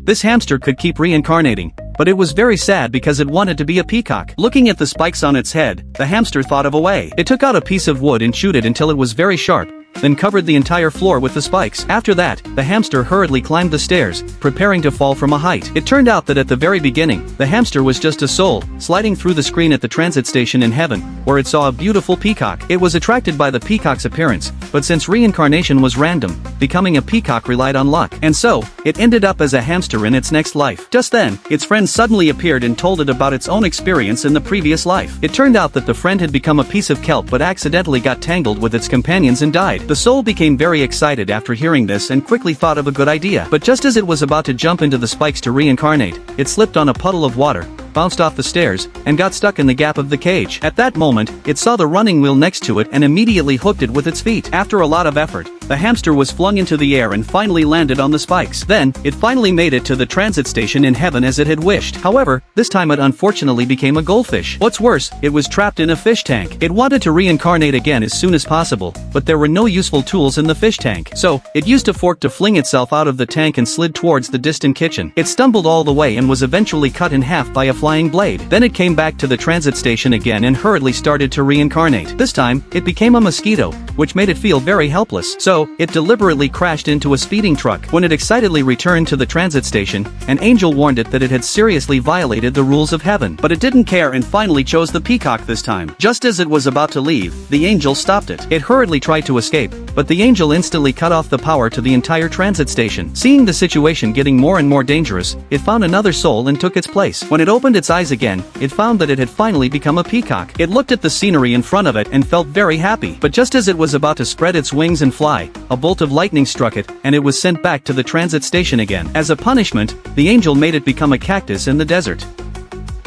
This hamster could keep reincarnating, but it was very sad because it wanted to be a peacock. Looking at the spikes on its head, the hamster thought of a way. It took out a piece of wood and chewed it until it was very sharp, then covered the entire floor with the spikes. After that, the hamster hurriedly climbed the stairs, preparing to fall from a height. It turned out that at the very beginning, the hamster was just a soul, sliding through the screen at the transit station in heaven, where it saw a beautiful peacock. It was attracted by the peacock's appearance, but since reincarnation was random, becoming a peacock relied on luck. And so, it ended up as a hamster in its next life. Just then, its friend suddenly appeared and told it about its own experience in the previous life. It turned out that the friend had become a piece of kelp but accidentally got tangled with its companions and died. The soul became very excited after hearing this and quickly thought of a good idea. But just as it was about to jump into the spikes to reincarnate, it slipped on a puddle of water, bounced off the stairs, and got stuck in the gap of the cage. At that moment, it saw the running wheel next to it and immediately hooked it with its feet. After a lot of effort, the hamster was flung into the air and finally landed on the spikes. Then, it finally made it to the transit station in heaven as it had wished. However, this time it unfortunately became a goldfish. What's worse, it was trapped in a fish tank. It wanted to reincarnate again as soon as possible, but there were no useful tools in the fish tank. So, it used a fork to fling itself out of the tank and slid towards the distant kitchen. It stumbled all the way and was eventually cut in half by a flying blade. Then it came back to the transit station again and hurriedly started to reincarnate. This time, it became a mosquito, which made it feel very helpless. So, it deliberately crashed into a speeding truck. When it excitedly returned to the transit station, an angel warned it that it had seriously violated the rules of heaven. But it didn't care and finally chose the peacock this time. Just as it was about to leave, the angel stopped it. It hurriedly tried to escape, but the angel instantly cut off the power to the entire transit station. Seeing the situation getting more and more dangerous, it found another soul and took its place. When it opened its eyes again, it found that it had finally become a peacock. It looked at the scenery in front of it and felt very happy. But just as it was about to spread its wings and fly, a bolt of lightning struck it, and it was sent back to the transit station again. As a punishment, the angel made it become a cactus in the desert.